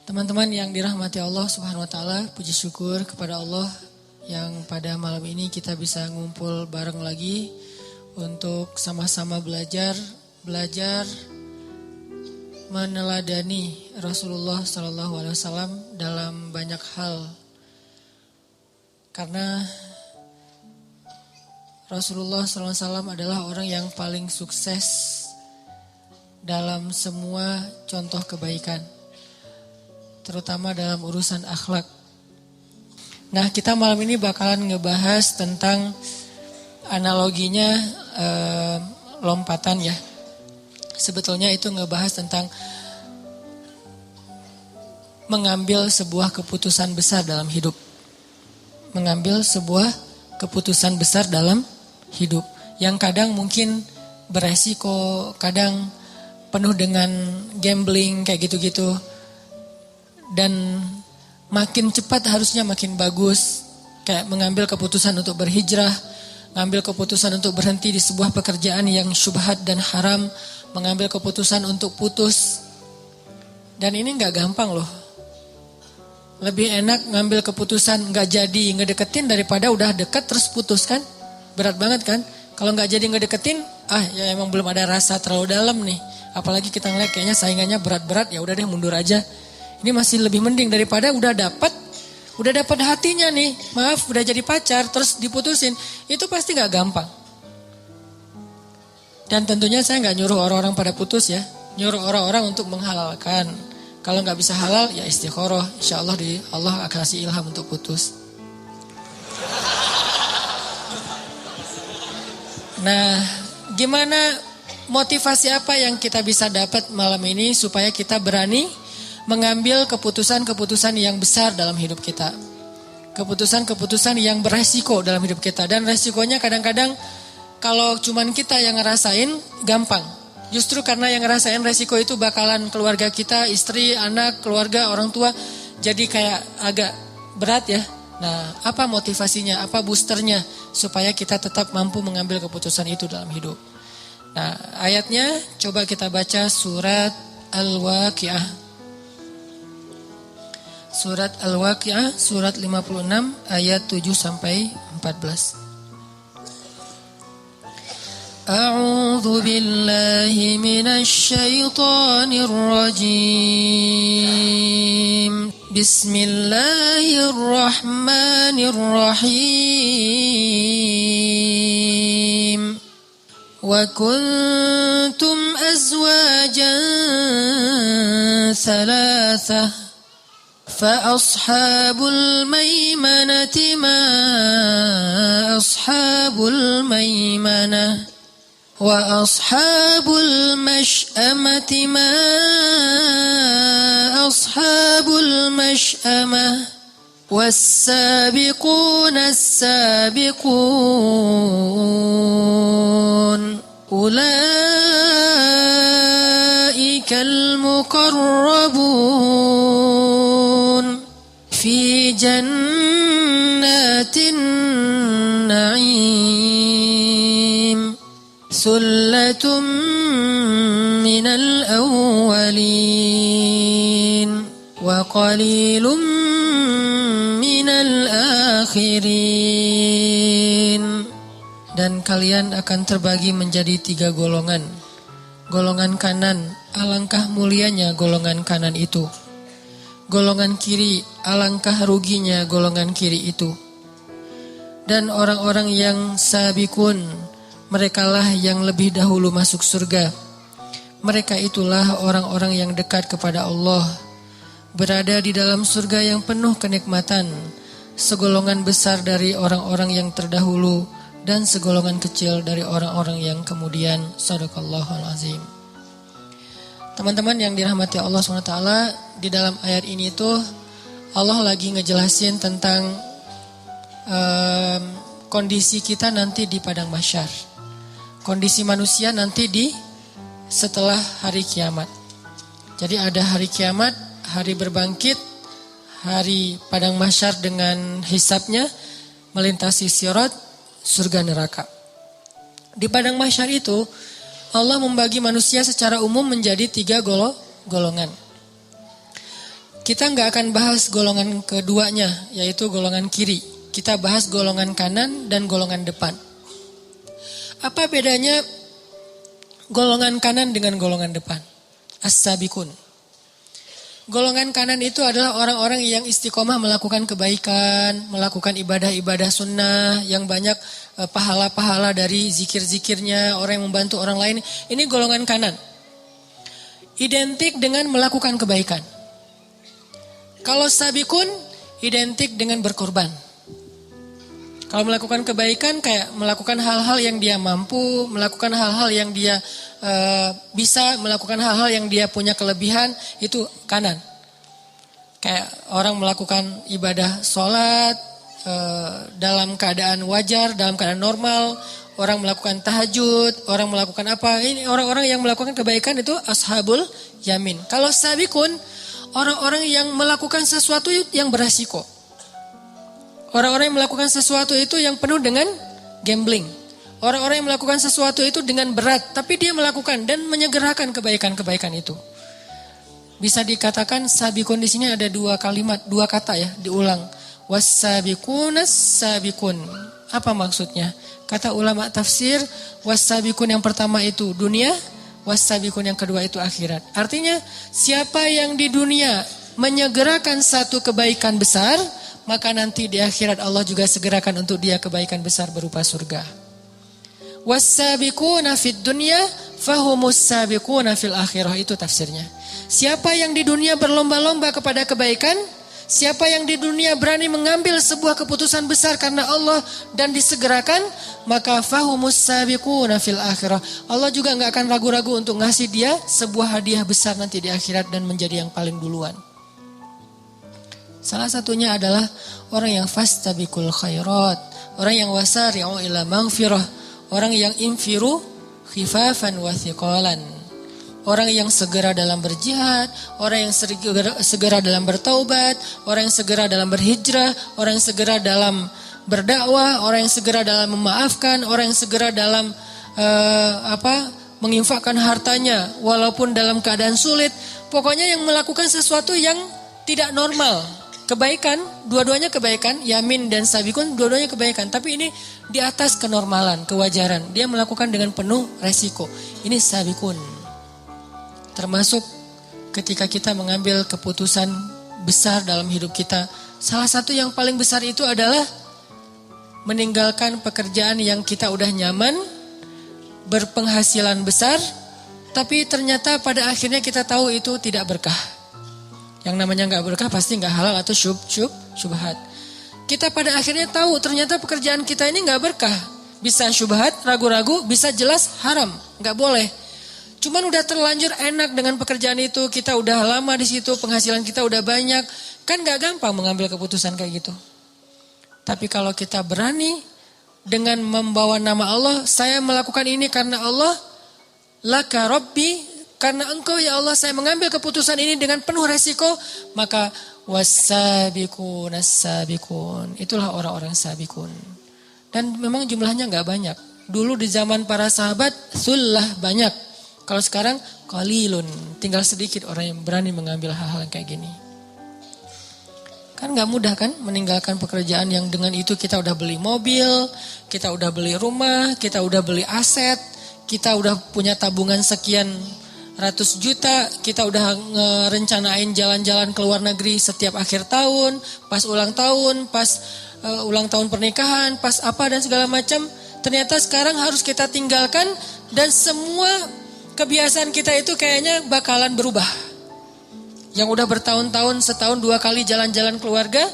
Teman-teman yang dirahmati Allah Subhanahu wa taala, puji syukur kepada Allah yang pada malam ini kita bisa ngumpul bareng lagi untuk sama-sama belajar meneladani Rasulullah sallallahu alaihi wasallam dalam banyak hal. Karena Rasulullah sallallahu alaihi wasallam adalah orang yang paling sukses dalam semua contoh kebaikan, terutama dalam urusan akhlak. Nah, kita malam ini bakalan ngebahas tentang analoginya lompatan ya. Sebetulnya itu ngebahas tentang mengambil sebuah keputusan besar dalam hidup. Mengambil sebuah keputusan besar dalam hidup. Yang kadang mungkin beresiko, kadang penuh dengan gambling kayak gitu-gitu. Dan makin cepat harusnya makin bagus. Kayak mengambil keputusan untuk berhijrah, mengambil keputusan untuk berhenti di sebuah pekerjaan yang syubhat dan haram, mengambil keputusan untuk putus. Dan ini gak gampang loh. Lebih enak ngambil keputusan gak jadi ngedeketin daripada udah deket terus putus kan. Berat banget kan. Kalau gak jadi ngedeketin, ya emang belum ada rasa terlalu dalam nih. Apalagi kita ngeliat kayaknya saingannya berat-berat, ya udah deh mundur aja. Ini masih lebih mending daripada udah dapat hatinya nih. Maaf, udah jadi pacar terus diputusin. Itu pasti gak gampang. Dan tentunya saya gak nyuruh orang-orang pada putus ya. Nyuruh orang-orang untuk menghalalkan. Kalau gak bisa halal ya istikharah. Insya Allah Allah akan kasih ilham untuk putus. Nah, gimana motivasi apa yang kita bisa dapat malam ini supaya kita berani mengambil keputusan-keputusan yang besar dalam hidup kita. Keputusan-keputusan yang beresiko dalam hidup kita. Dan resikonya kadang-kadang kalau cuman kita yang ngerasain gampang. Justru karena yang ngerasain resiko itu bakalan keluarga kita, istri, anak, keluarga, orang tua. Jadi kayak agak berat ya. Nah, apa motivasinya, apa boosternya supaya kita tetap mampu mengambil keputusan itu dalam hidup. Nah, ayatnya coba kita baca surat Al-Waqi'ah. Surat Al-Waqi'ah, surat 56 ayat 7 sampai 14. A'udzu billahi minasy syaithanir rajim. Bismillahirrahmanirrahim. Wa kuntum azwajan thalathah fa ashabul maimanati ma ashabul maimanah wa ashabul mash'amati ma ashabul mash'amah والسابقون السابقون أولئك المقربون في جنات النعيم ثلة من الأولين وقليل minal akhirin. Dan kalian akan terbagi menjadi 3 golongan. Golongan kanan, alangkah mulianya golongan kanan itu. Golongan kiri, alangkah ruginya golongan kiri itu. Dan orang-orang yang sabikun, merekalah yang lebih dahulu masuk surga. Mereka itulah orang-orang yang dekat kepada Allah, berada di dalam surga yang penuh kenikmatan, segolongan besar dari orang-orang yang terdahulu dan segolongan kecil dari orang-orang yang kemudian. Shadaqallahul azim. Teman-teman yang dirahmati Allah SWT, di dalam ayat ini tuh Allah lagi ngejelasin tentang kondisi kita nanti di padang mahsyar. Kondisi manusia nanti setelah hari kiamat. Jadi ada hari kiamat, hari berbangkit, hari padang mahsyar dengan hisabnya, melintasi sirat, surga neraka. Di padang mahsyar itu Allah membagi manusia secara umum menjadi 3 golongan. Kita nggak akan bahas golongan keduanya, yaitu golongan kiri. Kita bahas golongan kanan dan golongan depan. Apa bedanya golongan kanan dengan golongan depan? As-sabiqun. Golongan kanan itu adalah orang-orang yang istiqomah melakukan kebaikan, melakukan ibadah-ibadah sunnah, yang banyak pahala-pahala dari zikir-zikirnya, orang yang membantu orang lain. Ini golongan kanan. Identik dengan melakukan kebaikan. Kalau sabikun, identik dengan berkorban. Kalau melakukan kebaikan kayak melakukan hal-hal yang dia mampu, melakukan hal-hal yang dia bisa, melakukan hal-hal yang dia punya kelebihan, itu kanan. Kayak orang melakukan ibadah sholat dalam keadaan wajar, dalam keadaan normal, orang melakukan tahajud, orang melakukan apa, ini orang-orang yang melakukan kebaikan itu ashabul yamin. Kalau sabikun, orang-orang yang melakukan sesuatu yang beresiko. Orang-orang yang melakukan sesuatu itu yang penuh dengan gambling. Orang-orang yang melakukan sesuatu itu dengan berat, tapi dia melakukan dan menyegerakan kebaikan-kebaikan itu. Bisa dikatakan sabikun di sini ada dua kalimat, dua kata ya, diulang. Was-sabikunas sabikun. Apa maksudnya? Kata ulama tafsir, was-sabikun yang pertama itu dunia, was-sabikun yang kedua itu akhirat. Artinya, siapa yang di dunia menyegerakan satu kebaikan besar, maka nanti di akhirat Allah juga segerakan untuk dia kebaikan besar berupa surga. Was-sabiquna fid dunya fahumus sabiquna fil akhirah, itu tafsirnya. Siapa yang di dunia berlomba-lomba kepada kebaikan, siapa yang di dunia berani mengambil sebuah keputusan besar karena Allah dan disegerakan, maka fahumus sabiquna fil akhirah. Allah juga enggak akan ragu-ragu untuk ngasih dia sebuah hadiah besar nanti di akhirat dan menjadi yang paling duluan. Salah satunya adalah orang yang fastabiqul khairat, orang yang wasari'u ila maghfirah, orang yang infiru khifafan wa thiqalan, orang yang segera dalam berjihad, orang yang segera dalam bertaubat, orang yang segera dalam berhijrah, orang yang segera dalam berdakwah, orang yang segera dalam memaafkan, orang yang segera dalam menginfakkan hartanya walaupun dalam keadaan sulit. Pokoknya yang melakukan sesuatu yang tidak normal. Kebaikan, dua-duanya kebaikan, yamin dan sabikun, dua-duanya kebaikan. Tapi ini di atas kenormalan, kewajaran. Dia melakukan dengan penuh resiko. Ini sabikun. Termasuk ketika kita mengambil keputusan besar dalam hidup kita. Salah satu yang paling besar itu adalah meninggalkan pekerjaan yang kita udah nyaman, berpenghasilan besar, tapi ternyata pada akhirnya kita tahu itu tidak berkah. Yang namanya nggak berkah pasti nggak halal atau syubhat. Kita pada akhirnya tahu ternyata pekerjaan kita ini nggak berkah. Bisa syubhat, ragu-ragu, bisa jelas haram, nggak boleh. Cuman udah terlanjur enak dengan pekerjaan itu, kita udah lama di situ, penghasilan kita udah banyak, kan nggak gampang mengambil keputusan kayak gitu. Tapi kalau kita berani dengan membawa nama Allah, saya melakukan ini karena Allah, laka Rabbi. Karena engkau ya Allah saya mengambil keputusan ini dengan penuh resiko, maka was-sabiqun as-sabiqun. Itulah orang-orang sabikun. Dan memang jumlahnya enggak banyak. Dulu di zaman para sahabat sullah banyak. Kalau sekarang qalilun, tinggal sedikit orang yang berani mengambil hal-hal yang kayak gini. Kan enggak mudah kan meninggalkan pekerjaan yang dengan itu kita udah beli mobil, kita udah beli rumah, kita udah beli aset, kita udah punya tabungan sekian ratus juta, kita udah ngerencanain jalan-jalan ke luar negeri setiap akhir tahun, pas ulang tahun pernikahan, pas apa dan segala macam. Ternyata sekarang harus kita tinggalkan dan semua kebiasaan kita itu kayaknya bakalan berubah. Yang udah bertahun-tahun, setahun 2 kali jalan-jalan keluarga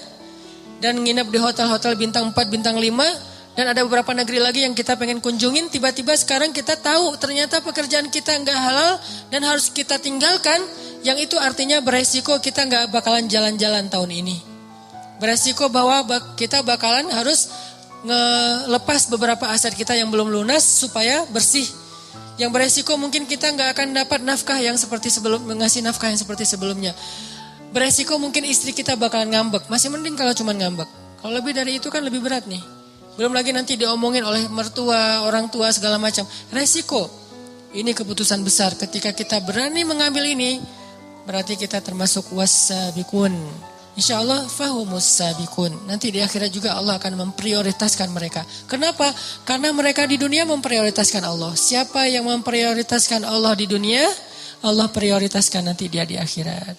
dan nginep di hotel-hotel bintang 4, bintang 5, dan ada beberapa negeri lagi yang kita pengen kunjungin, tiba-tiba sekarang kita tahu ternyata pekerjaan kita nggak halal dan harus kita tinggalkan. Yang itu artinya beresiko kita nggak bakalan jalan-jalan tahun ini. Beresiko bahwa kita bakalan harus ngelepas beberapa aset kita yang belum lunas supaya bersih. Yang beresiko mungkin kita nggak akan dapat nafkah yang seperti ngasih nafkah yang seperti sebelumnya. Beresiko mungkin istri kita bakalan ngambek. Masih mending kalau cuma ngambek. Kalau lebih dari itu kan lebih berat nih. Belum lagi nanti diomongin oleh mertua, orang tua segala macam. Resiko. Ini keputusan besar. Ketika kita berani mengambil ini, berarti kita termasuk was-sabiqun. Insyaallah fahumus sabiqun. Nanti di akhirat juga Allah akan memprioritaskan mereka. Kenapa? Karena mereka di dunia memprioritaskan Allah. Siapa yang memprioritaskan Allah di dunia, Allah prioritaskan nanti dia di akhirat.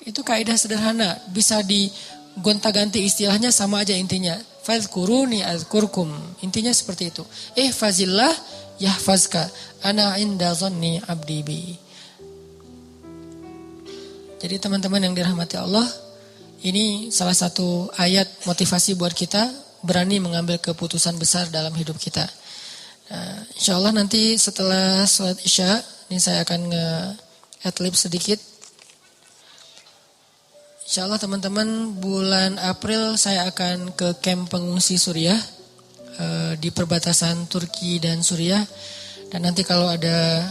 Itu kaidah sederhana, bisa digonta-ganti istilahnya sama aja intinya. Fadhkuruni azkurkum. Intinya seperti itu. Ihfazillah yahfazka. Ana inda dhanni abdi bi. Jadi teman-teman yang dirahmati Allah, ini salah satu ayat motivasi buat kita berani mengambil keputusan besar dalam hidup kita. Nah, insyaallah nanti setelah sholat isya, ini saya akan nge-adlib sedikit. Insyaallah teman-teman bulan April saya akan ke camp pengungsi Suriah di perbatasan Turki dan Suriah. Dan nanti kalau ada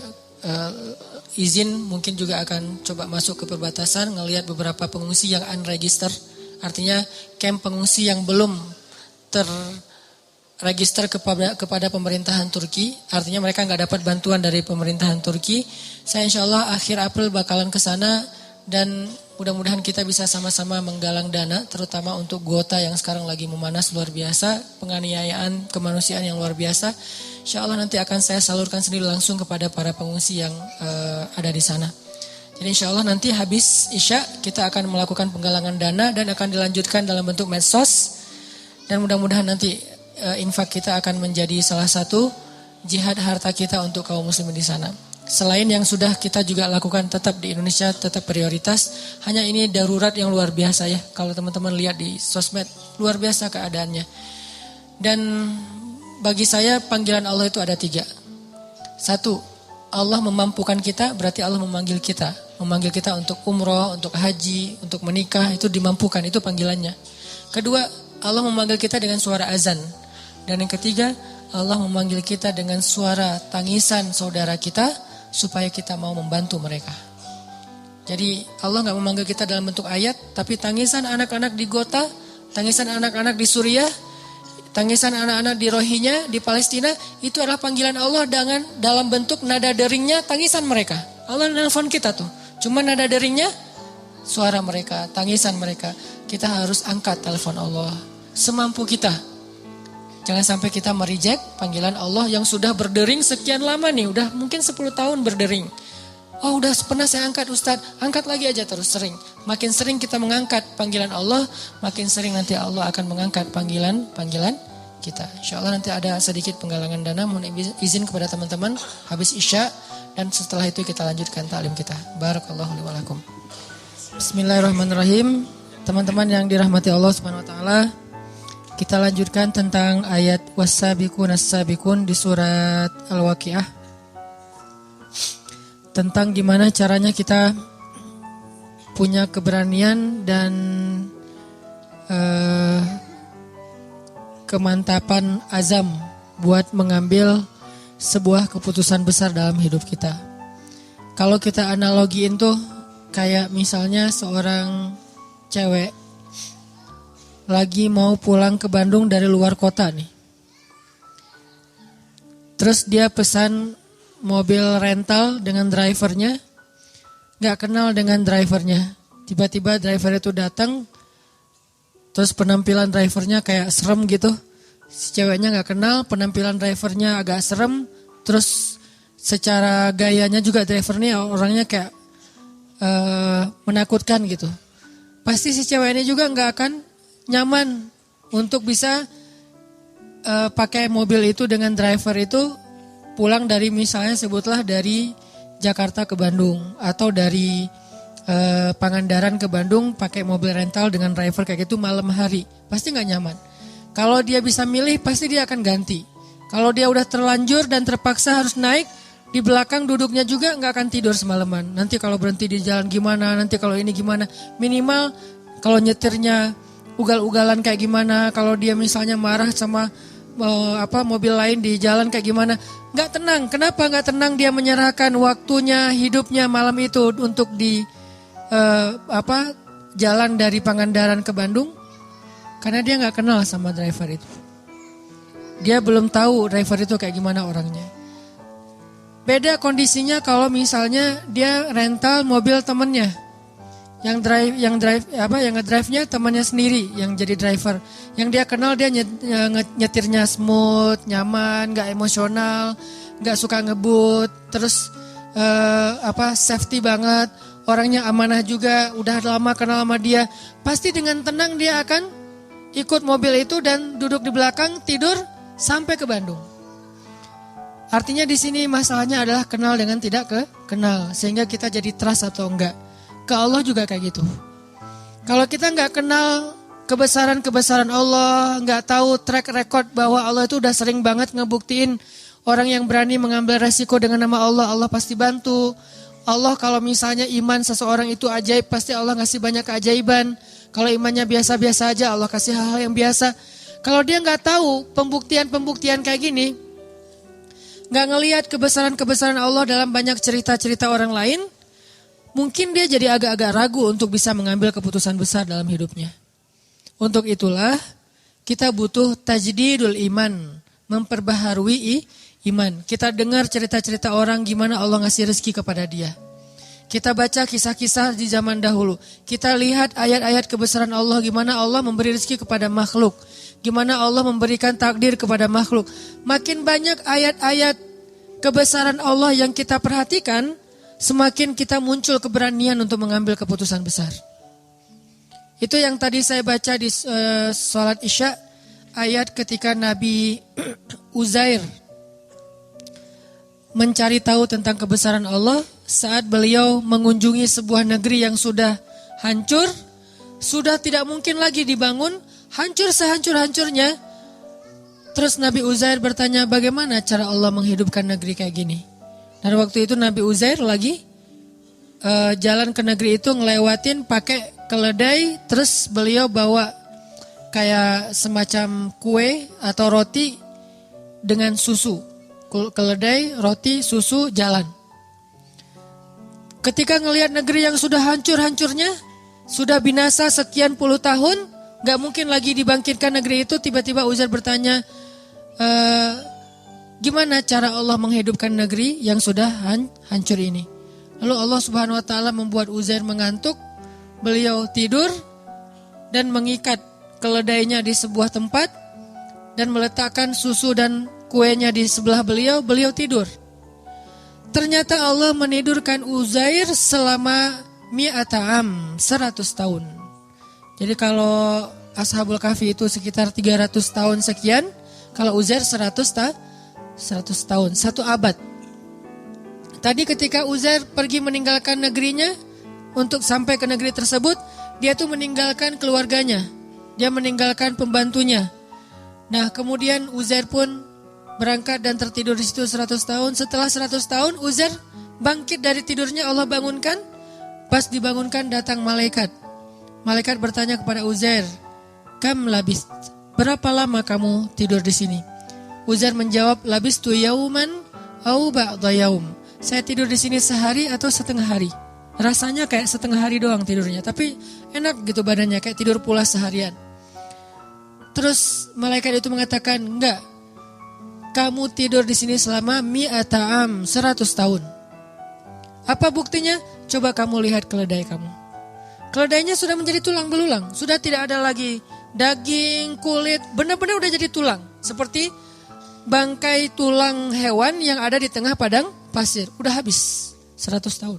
izin mungkin juga akan coba masuk ke perbatasan, ngelihat beberapa pengungsi yang unregister, artinya camp pengungsi yang belum terregister kepada pemerintahan Turki, artinya mereka nggak dapat bantuan dari pemerintahan Turki. Saya insya Allah akhir April bakalan ke sana dan mudah-mudahan kita bisa sama-sama menggalang dana, terutama untuk Ghouta yang sekarang lagi memanas luar biasa, penganiayaan kemanusiaan yang luar biasa. Insya Allah nanti akan saya salurkan sendiri langsung kepada para pengungsi yang ada di sana. Jadi insya Allah nanti habis Isya kita akan melakukan penggalangan dana dan akan dilanjutkan dalam bentuk medsos. Dan mudah-mudahan nanti infak kita akan menjadi salah satu jihad harta kita untuk kaum muslimin di sana. Selain yang sudah kita juga lakukan tetap di Indonesia, tetap prioritas. Hanya ini darurat yang luar biasa ya. Kalau teman-teman lihat di sosmed, luar biasa keadaannya. Dan bagi saya panggilan Allah itu ada 3. 1, Allah memampukan kita, berarti Allah memanggil kita. Memanggil kita untuk umroh, untuk haji, untuk menikah, itu dimampukan, itu panggilannya. 2, Allah memanggil kita dengan suara azan. Dan yang 3, Allah memanggil kita dengan suara tangisan saudara kita, supaya kita mau membantu mereka. Jadi Allah gak memanggil kita dalam bentuk ayat, tapi tangisan anak-anak di Ghouta, tangisan anak-anak di Suriah, tangisan anak-anak di Rohingya, di Palestina, itu adalah panggilan Allah dengan dalam bentuk nada deringnya, tangisan mereka. Allah nelfon kita tuh. Cuma nada deringnya, suara mereka, tangisan mereka. Kita harus angkat telepon Allah. Semampu kita. Jangan sampai kita mereject panggilan Allah yang sudah berdering sekian lama nih. Udah mungkin 10 tahun berdering. Oh udah pernah saya angkat Ustadz. Angkat lagi aja terus sering. Makin sering kita mengangkat panggilan Allah, makin sering nanti Allah akan mengangkat panggilan kita. Insya Allah nanti ada sedikit penggalangan dana. Mohon izin kepada teman-teman habis Isya. Dan setelah itu kita lanjutkan ta'lim kita. Barakallahu li wa lakum. Bismillahirrahmanirrahim. Teman-teman yang dirahmati Allah Subhanahu wa taala, kita lanjutkan tentang ayat was-sabiqun as-sabiqun di surat Al-Waqiah. Tentang gimana caranya kita punya keberanian dan kemantapan azam buat mengambil sebuah keputusan besar dalam hidup kita. Kalau kita analogiin tuh kayak misalnya seorang cewek lagi mau pulang ke Bandung dari luar kota nih. Terus dia pesan mobil rental dengan drivernya, gak kenal dengan drivernya. Tiba-tiba driver itu datang, terus penampilan drivernya kayak serem gitu. Si ceweknya gak kenal, penampilan drivernya agak serem, terus secara gayanya juga drivernya orangnya kayak menakutkan gitu. Pasti si cewek ini juga gak akan nyaman untuk bisa pakai mobil itu dengan driver itu pulang dari misalnya sebutlah dari Jakarta ke Bandung atau dari Pangandaran ke Bandung pakai mobil rental dengan driver kayak gitu malam hari. Pasti gak nyaman. Kalau dia bisa milih pasti dia akan ganti. Kalau dia udah terlanjur dan terpaksa harus naik, di belakang duduknya juga gak akan tidur semalaman. Nanti kalau berhenti di jalan gimana, nanti kalau ini gimana. Minimal kalau nyetirnya ugal-ugalan kayak gimana, kalau dia misalnya marah sama mobil lain di jalan kayak gimana, nggak tenang. Kenapa nggak tenang? Dia menyerahkan waktunya, hidupnya malam itu untuk di jalan dari Pangandaran ke Bandung, karena dia nggak kenal sama driver itu. Dia belum tahu driver itu kayak gimana orangnya. Beda kondisinya kalau misalnya dia rental mobil temennya. Yang ngedrive-nya temannya sendiri yang jadi driver. Yang dia kenal dia nyetirnya smooth, nyaman, gak emosional, gak suka ngebut, terus safety banget, orangnya amanah juga, udah lama kenal sama dia. Pasti dengan tenang dia akan ikut mobil itu dan duduk di belakang tidur sampai ke Bandung. Artinya di sini masalahnya adalah kenal dengan tidak kenal, sehingga kita jadi trust atau enggak. Ke Allah juga kayak gitu. Kalau kita enggak kenal kebesaran-kebesaran Allah, enggak tahu track record bahwa Allah itu udah sering banget ngebuktiin orang yang berani mengambil resiko dengan nama Allah, Allah pasti bantu. Allah kalau misalnya iman seseorang itu ajaib, pasti Allah ngasih banyak keajaiban. Kalau imannya biasa-biasa aja, Allah kasih hal-hal yang biasa. Kalau dia enggak tahu pembuktian-pembuktian kayak gini, gak ngelihat kebesaran-kebesaran Allah dalam banyak cerita-cerita orang lain, mungkin dia jadi agak-agak ragu untuk bisa mengambil keputusan besar dalam hidupnya. Untuk itulah kita butuh tajdidul iman, memperbaharui iman. Kita dengar cerita-cerita orang gimana Allah ngasih rezeki kepada dia. Kita baca kisah-kisah di zaman dahulu. Kita lihat ayat-ayat kebesaran Allah, gimana Allah memberi rezeki kepada makhluk. Gimana Allah memberikan takdir kepada makhluk. Makin banyak ayat-ayat kebesaran Allah yang kita perhatikan, semakin kita muncul keberanian untuk mengambil keputusan besar. Itu yang tadi saya baca di sholat Isya, ayat ketika Nabi Uzair mencari tahu tentang kebesaran Allah saat beliau mengunjungi sebuah negeri yang sudah hancur, sudah tidak mungkin lagi dibangun, hancur sehancur-hancurnya. Terus Nabi Uzair bertanya, bagaimana cara Allah menghidupkan negeri kayak gini? Dan waktu itu Nabi Uzair lagi jalan ke negeri itu ngelewatin pakai keledai, terus beliau bawa kayak semacam kue atau roti dengan susu. Keledai, roti, susu, jalan. Ketika ngelihat negeri yang sudah hancur-hancurnya, sudah binasa sekian puluh tahun, gak mungkin lagi dibangkitkan negeri itu, tiba-tiba Uzair bertanya, gimana cara Allah menghidupkan negeri yang sudah hancur ini? Lalu Allah Subhanahu wa taala membuat Uzair mengantuk, beliau tidur dan mengikat keledainya di sebuah tempat dan meletakkan susu dan kuenya di sebelah beliau, beliau tidur. Ternyata Allah menidurkan Uzair selama mi'ata'am, 100 tahun. Jadi kalau Ashabul Kahfi itu sekitar 300 tahun sekian, kalau Uzair 100 tahun, 1 abad. Tadi ketika Uzair pergi meninggalkan negerinya untuk sampai ke negeri tersebut, dia tuh meninggalkan keluarganya, dia meninggalkan pembantunya. Nah kemudian Uzair pun berangkat dan tertidur di situ 100 tahun. Setelah 100 tahun Uzair bangkit dari tidurnya, Allah bangunkan. Pas dibangunkan datang malaikat. Malaikat bertanya kepada Uzair, "Kam labist? Berapa lama kamu tidur di sini?" Uzair menjawab, "Labistu yauman au ba'da yaum." Saya tidur di sini sehari atau setengah hari. Rasanya kayak setengah hari doang tidurnya, tapi enak gitu badannya, kayak tidur pulas seharian. Terus malaikat itu mengatakan, "Enggak. Kamu tidur di sini selama mi'ata'am, 100 tahun. Apa buktinya? Coba kamu lihat keledai kamu. Keledainya sudah menjadi tulang belulang. Sudah tidak ada lagi daging, kulit. Benar-benar udah jadi tulang. Seperti bangkai tulang hewan yang ada di tengah padang pasir. Udah habis 100 tahun.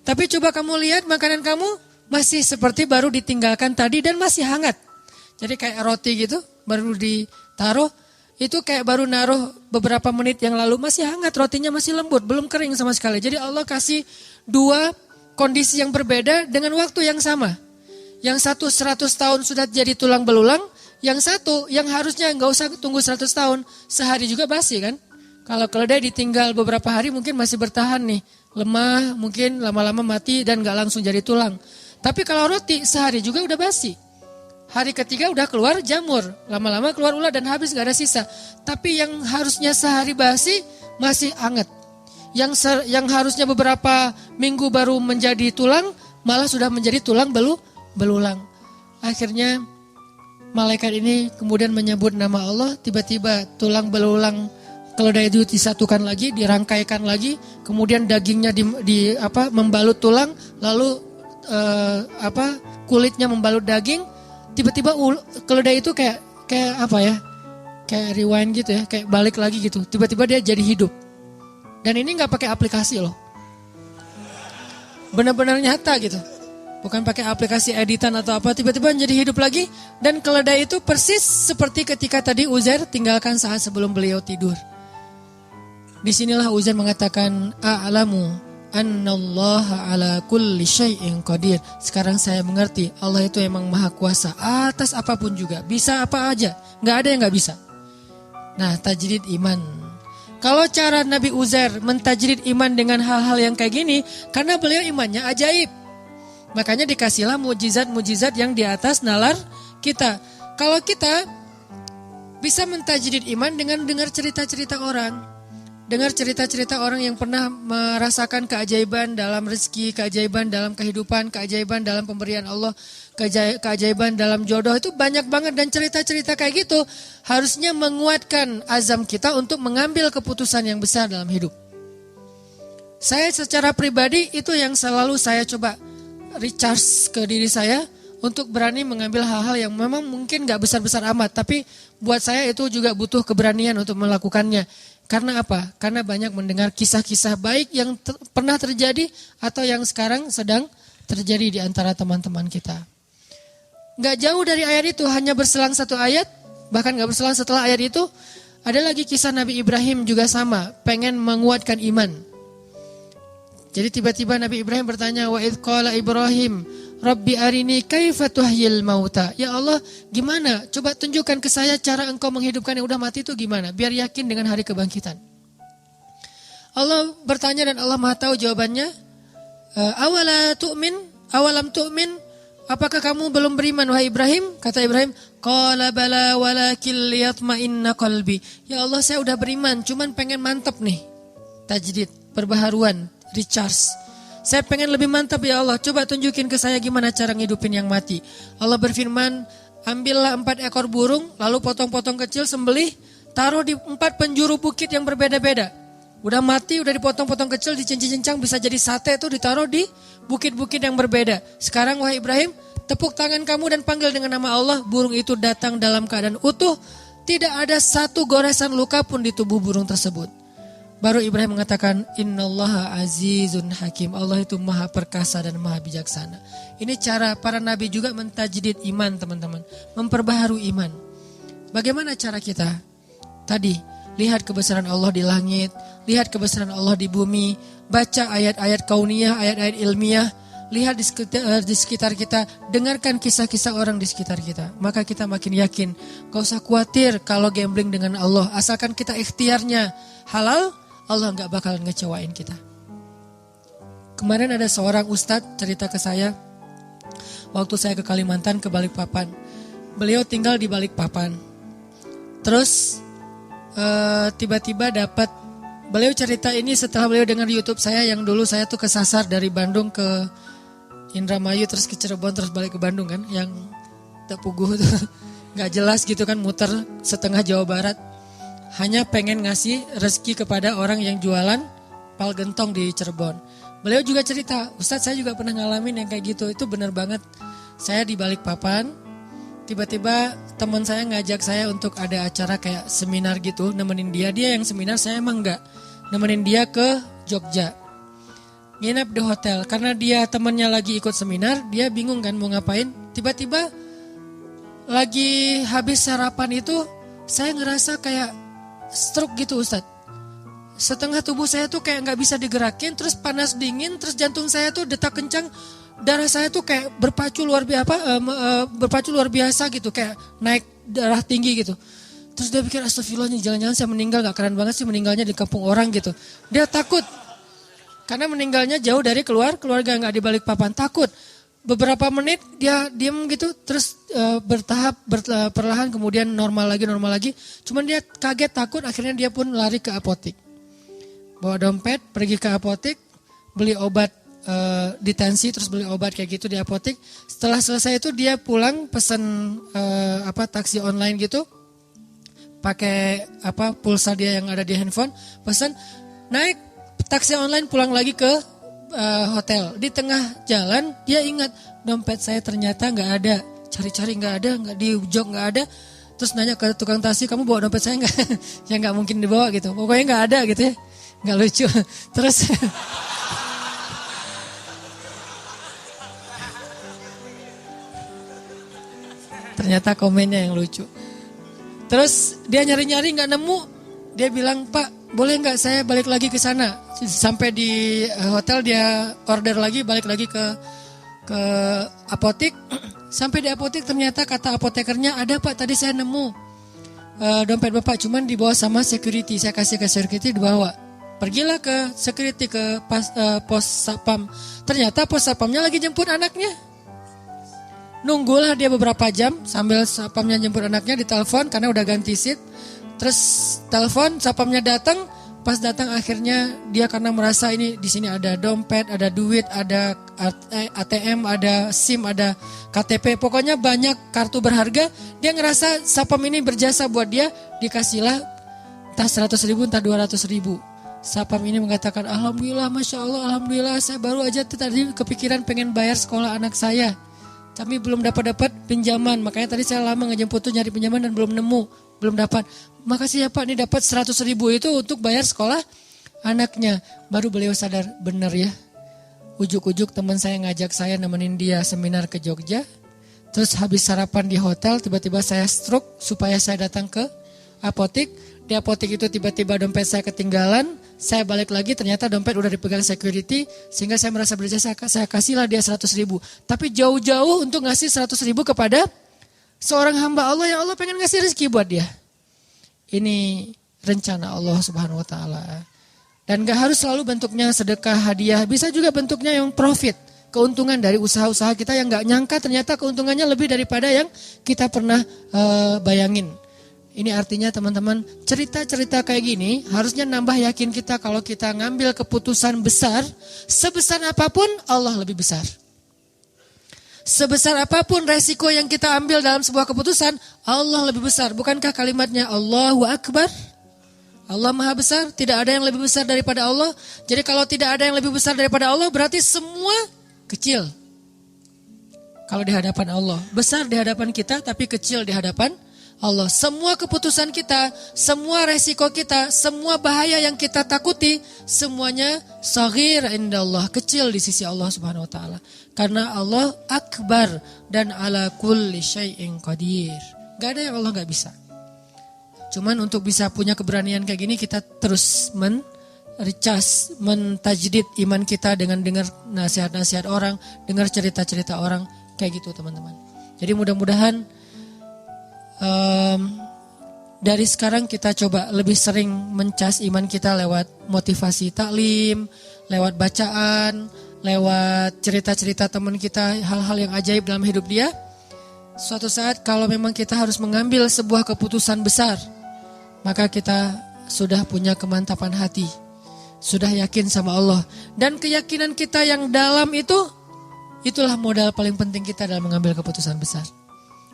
Tapi coba kamu lihat makanan kamu masih seperti baru ditinggalkan tadi dan masih hangat. Jadi kayak roti gitu, baru ditaruh. Itu kayak baru naruh beberapa menit yang lalu, masih hangat, rotinya masih lembut, belum kering sama sekali. Jadi Allah kasih 2 kondisi yang berbeda dengan waktu yang sama. Yang satu 100 tahun sudah jadi tulang belulang, yang satu yang harusnya nggak usah tunggu 100 tahun, sehari juga basi kan. Kalau keledai ditinggal beberapa hari mungkin masih bertahan nih, lemah, mungkin lama-lama mati dan nggak langsung jadi tulang. Tapi kalau roti sehari juga udah basi. Hari ketiga udah keluar jamur, lama-lama keluar ulat dan habis gak ada sisa. Tapi yang harusnya sehari basi masih hangat. Yang harusnya beberapa minggu baru menjadi tulang, malah sudah menjadi tulang belulang. Akhirnya malaikat ini kemudian menyebut nama Allah, tiba-tiba tulang belulang keledai itu disatukan lagi, dirangkaikan lagi, kemudian dagingnya membalut tulang, lalu kulitnya membalut daging, tiba-tiba keledai itu kayak apa ya? Kayak rewind gitu ya, kayak balik lagi gitu. Tiba-tiba dia jadi hidup. Dan ini nggak pakai aplikasi loh. Benar-benar nyata gitu. Bukan pakai aplikasi editan atau apa, tiba-tiba jadi hidup lagi. Dan keledai itu persis seperti ketika tadi Uzair tinggalkan saat sebelum beliau tidur. Disinilah Uzair mengatakan, a'lamu annallaha ala kulli syai'in qadir. Sekarang saya mengerti, Allah itu emang maha kuasa atas apapun juga. Bisa apa aja, gak ada yang gak bisa. Nah, tajrid iman. Kalau cara Nabi Uzair mentajrid iman dengan hal-hal yang kayak gini, karena beliau imannya ajaib. Makanya dikasihlah mujizat-mujizat yang di atas nalar kita. Kalau kita bisa mentajrid iman dengan dengar cerita-cerita orang. Dengar cerita-cerita orang yang pernah merasakan keajaiban dalam rezeki, keajaiban dalam kehidupan, keajaiban dalam pemberian Allah, keajaiban dalam jodoh. Itu banyak banget dan cerita-cerita kayak gitu harusnya menguatkan azam kita untuk mengambil keputusan yang besar dalam hidup. Saya secara pribadi itu yang selalu saya coba recharge ke diri saya untuk berani mengambil hal-hal yang memang mungkin gak besar-besar amat. Tapi buat saya itu juga butuh keberanian untuk melakukannya. Karena apa? Karena banyak mendengar kisah-kisah baik yang pernah terjadi atau yang sekarang sedang terjadi di antara teman-teman kita. Gak jauh dari ayat itu, hanya berselang satu ayat, bahkan gak berselang setelah ayat itu, ada lagi kisah Nabi Ibrahim juga sama, pengen menguatkan iman. Jadi tiba-tiba Nabi Ibrahim bertanya, wa idh qala Ibrahim, Rabbi arini kaifa tuhyil mauta. Ya Allah, gimana? Coba tunjukkan ke saya cara engkau menghidupkan yang udah mati itu gimana? Biar yakin dengan hari kebangkitan. Allah bertanya dan Allah Maha tahu jawabannya. Awalam tu'min? Apakah kamu belum beriman wahai Ibrahim? Kata Ibrahim, qala bala walakin liyatma'inna qalbi. Ya Allah, saya udah beriman, cuman pengen mantap nih. Tajdid, perbaharuan, recharge. Saya pengen lebih mantap ya Allah. Coba tunjukin ke saya gimana cara ngidupin yang mati. Allah berfirman, ambillah 4 ekor burung, lalu potong-potong kecil, sembelih, taruh di 4 penjuru bukit yang berbeda-beda. Udah mati, udah dipotong-potong kecil, dicincang-cincang, bisa jadi sate itu ditaruh di bukit-bukit yang berbeda. Sekarang wahai Ibrahim, tepuk tangan kamu dan panggil dengan nama Allah. Burung itu datang dalam keadaan utuh. Tidak ada satu goresan luka pun di tubuh burung tersebut. Baru Ibrahim mengatakan, innallaha azizun hakim. Allah itu maha perkasa dan maha bijaksana. Ini cara para nabi juga mentajdid iman teman-teman. Memperbaharui iman. Bagaimana cara kita? Tadi, lihat kebesaran Allah di langit. Lihat kebesaran Allah di bumi. Baca ayat-ayat kauniyah, ayat-ayat ilmiah. Lihat di sekitar kita. Dengarkan kisah-kisah orang di sekitar kita. Maka kita makin yakin. Gak usah khawatir kalau gambling dengan Allah. Asalkan kita ikhtiarnya halal, Allah gak bakal ngecewain kita. Kemarin ada seorang ustadz cerita ke saya. Waktu saya ke Kalimantan, ke Balikpapan. Beliau tinggal di Balikpapan. Terus tiba-tiba dapat, beliau cerita ini setelah beliau dengar YouTube saya. Yang dulu saya tuh kesasar dari Bandung ke Indramayu, terus ke Cirebon, terus balik ke Bandung kan. Yang tepuguh tuh gak jelas gitu kan, muter setengah Jawa Barat. Hanya pengen ngasih rezeki kepada orang yang jualan pal gentong di Cirebon. Beliau juga cerita, Ustadz saya juga pernah ngalamin yang kayak gitu. Itu benar banget. Saya di Balikpapan, tiba-tiba teman saya ngajak saya untuk ada acara kayak seminar gitu. Nemenin dia yang seminar, saya emang enggak. Nemenin dia ke Jogja. Nginep di hotel. Karena dia temannya lagi ikut seminar, dia bingung kan mau ngapain. Tiba-tiba lagi habis sarapan itu, saya ngerasa kayak stroke gitu Ustadz. Setengah tubuh saya tuh kayak gak bisa digerakin, terus panas dingin, terus jantung saya tuh detak kencang, darah saya tuh kayak berpacu luar biasa gitu, kayak naik darah tinggi gitu. Terus dia pikir astagfirullah nih, jangan-jangan saya meninggal, gak keren banget sih meninggalnya di kampung orang gitu. Dia takut, karena meninggalnya jauh dari keluarga gak di Balikpapan, takut. Beberapa menit dia diam gitu, terus bertahap perlahan kemudian normal lagi. Cuman dia kaget takut, akhirnya dia pun lari ke apotek. Bawa dompet, pergi ke apotek, beli obat ditensi, terus beli obat kayak gitu di apotek. Setelah selesai itu dia pulang pesen taksi online gitu. pakai pulsa dia yang ada di handphone, pesan, naik taksi online pulang lagi ke hotel. Di tengah jalan dia ingat dompet saya ternyata nggak ada, cari-cari nggak ada, nggak di jok nggak ada. Terus nanya ke tukang taksi, kamu bawa dompet saya nggak? Ya nggak mungkin dibawa gitu, pokoknya nggak ada gitu ya, nggak lucu. Terus ternyata komennya yang lucu. Terus dia nyari-nyari nggak nemu, dia bilang, Pak boleh nggak saya balik lagi ke sana? Sampai di hotel dia order lagi, balik lagi ke apotek. Sampai di apotek ternyata kata apotekernya, ada Pak tadi saya nemu dompet Bapak, cuman dibawa sama security. Saya kasih ke security, dibawa. Pergilah ke security ke pos satpam. Ternyata pos satpamnya lagi jemput anaknya. Nunggulah dia beberapa jam sambil satpamnya jemput anaknya, ditelepon karena udah ganti seat. Terus telepon, satpamnya datang. Pas datang akhirnya dia karena merasa ini di sini ada dompet, ada duit, ada ATM, ada SIM, ada KTP. Pokoknya banyak kartu berharga. Dia ngerasa satpam ini berjasa buat dia, dikasihlah entah 100 ribu, entah 200 ribu. Satpam ini mengatakan, Alhamdulillah, Masya Allah, Alhamdulillah, saya baru aja tadi kepikiran pengen bayar sekolah anak saya. Kami belum dapat pinjaman, makanya tadi saya lama ngejemput tuh nyari pinjaman dan belum nemu, belum dapat. Makasih ya Pak, ini dapat 100 ribu itu untuk bayar sekolah anaknya. Baru beliau sadar, benar ya. Ujuk-ujuk teman saya ngajak saya nemenin dia seminar ke Jogja. Terus habis sarapan di hotel, tiba-tiba saya stroke supaya saya datang ke apotek. Di apotek itu tiba-tiba dompet saya ketinggalan. Saya balik lagi, ternyata dompet udah dipegang security. Sehingga saya merasa berjasa, saya kasihlah dia 100 ribu. Tapi jauh-jauh untuk ngasih 100 ribu kepada seorang hamba Allah yang Allah pengen ngasih rezeki buat dia. Ini rencana Allah Subhanahu Wa Taala. Dan gak harus selalu bentuknya sedekah, hadiah. Bisa juga bentuknya yang profit. Keuntungan dari usaha-usaha kita yang gak nyangka ternyata keuntungannya lebih daripada yang kita pernah bayangin. Ini artinya teman-teman, cerita-cerita kayak gini harusnya nambah yakin kita kalau kita ngambil keputusan besar, sebesar apapun Allah lebih besar. Sebesar apapun resiko yang kita ambil dalam sebuah keputusan, Allah lebih besar. Bukankah kalimatnya Allahu Akbar? Allah Maha Besar, tidak ada yang lebih besar daripada Allah. Jadi kalau tidak ada yang lebih besar daripada Allah, berarti semua kecil. Kalau di hadapan Allah, besar di hadapan kita tapi kecil di hadapan Allah. Semua keputusan kita, semua resiko kita, semua bahaya yang kita takuti, semuanya saghir indallah, kecil di sisi Allah Subhanahu Wa Taala. Karena Allah akbar dan ala kulli syai'in qadir. Gak ada yang Allah gak bisa. Cuman untuk bisa punya keberanian kayak gini, kita terus recas, mentajdid iman kita dengan dengar nasihat-nasihat orang, dengar cerita-cerita orang, kayak gitu teman-teman. Jadi mudah-mudahan dari sekarang kita coba lebih sering mencas iman kita lewat motivasi taklim, lewat bacaan, lewat cerita-cerita teman kita, hal-hal yang ajaib dalam hidup dia. Suatu saat kalau memang kita harus mengambil sebuah keputusan besar, maka kita sudah punya kemantapan hati, sudah yakin sama Allah. Dan keyakinan kita yang dalam itulah modal paling penting kita dalam mengambil keputusan besar.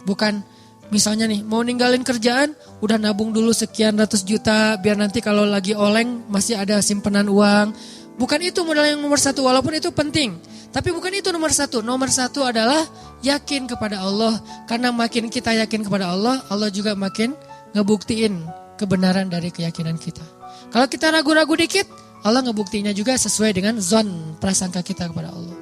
Bukan misalnya nih, mau ninggalin kerjaan, udah nabung dulu sekian ratus juta, biar nanti kalau lagi oleng masih ada simpenan uang. Bukan itu modal yang nomor satu, walaupun itu penting. Tapi bukan itu nomor satu. Nomor satu adalah yakin kepada Allah. Karena makin kita yakin kepada Allah, Allah juga makin ngebuktiin kebenaran dari keyakinan kita. Kalau kita ragu-ragu dikit, Allah ngebuktinya juga sesuai dengan zon prasangka kita kepada Allah.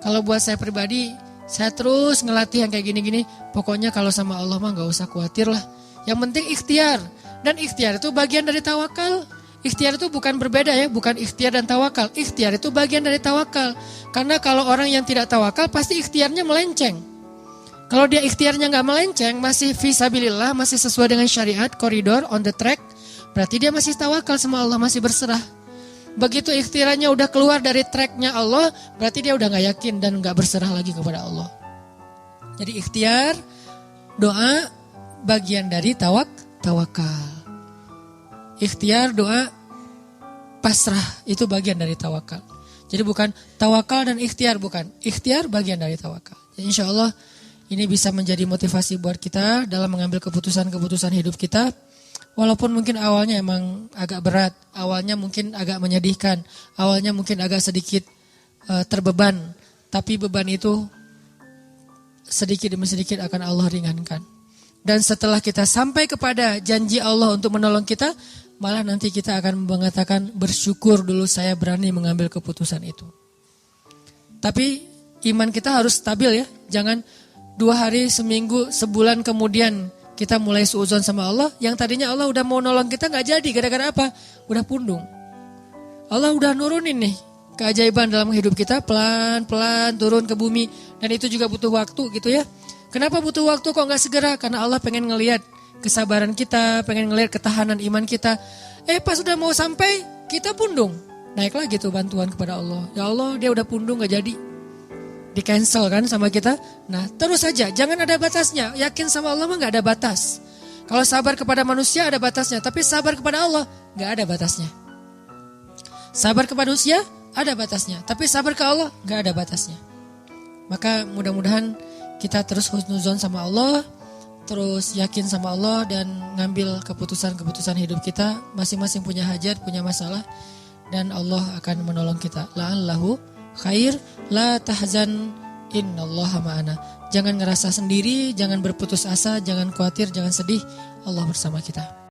Kalau buat saya pribadi, saya terus ngelatih yang kayak gini-gini. Pokoknya kalau sama Allah mah gak usah khawatir lah. Yang penting ikhtiar. Dan ikhtiar itu bagian dari tawakal. Ikhtiar itu bukan berbeda ya. Bukan ikhtiar dan tawakal. Ikhtiar itu bagian dari tawakal. Karena kalau orang yang tidak tawakal pasti ikhtiarnya melenceng. Kalau dia ikhtiarnya gak melenceng, masih fisabilillah, masih sesuai dengan syariat, koridor, on the track, berarti dia masih tawakal sama Allah, masih berserah. Begitu ikhtiarnya udah keluar dari tracknya Allah, berarti dia udah gak yakin dan gak berserah lagi kepada Allah. Jadi ikhtiar, doa, bagian dari tawakal. Ikhtiar, doa, pasrah, itu bagian dari tawakal. Jadi bukan tawakal dan ikhtiar, bukan. Ikhtiar bagian dari tawakal. Jadi insya Allah ini bisa menjadi motivasi buat kita dalam mengambil keputusan-keputusan hidup kita. Walaupun mungkin awalnya emang agak berat, awalnya mungkin agak menyedihkan, awalnya mungkin agak sedikit terbeban, tapi beban itu sedikit demi sedikit akan Allah ringankan. Dan setelah kita sampai kepada janji Allah untuk menolong kita, malah nanti kita akan mengatakan bersyukur dulu saya berani mengambil keputusan itu. Tapi iman kita harus stabil ya, jangan 2 hari, seminggu, sebulan kemudian kita mulai suudzon sama Allah, yang tadinya Allah udah mau nolong kita gak jadi, gara-gara apa? Udah pundung. Allah udah nurunin nih keajaiban dalam hidup kita, pelan-pelan turun ke bumi, dan itu juga butuh waktu gitu ya. Kenapa butuh waktu kok gak segera? Karena Allah pengen ngelihat kesabaran kita, pengen ngelihat ketahanan iman kita. Pas udah mau sampai, kita pundung. Naik lagi tuh bantuan kepada Allah. Ya Allah, dia udah pundung gak jadi. Di cancel kan sama kita. Nah terus saja, jangan ada batasnya. Yakin sama Allah mah gak ada batas. Kalau sabar kepada manusia ada batasnya, tapi sabar kepada Allah gak ada batasnya. Sabar kepada manusia ada batasnya, tapi sabar ke Allah gak ada batasnya. Maka mudah-mudahan kita terus husnuzon sama Allah, terus yakin sama Allah, dan ngambil keputusan-keputusan hidup kita. Masing-masing punya hajat, punya masalah, dan Allah akan menolong kita. La'allahu khair, la tahzan, innallaha ma'ana. Jangan ngerasa sendiri, jangan berputus asa, jangan khawatir, jangan sedih. Allah bersama kita.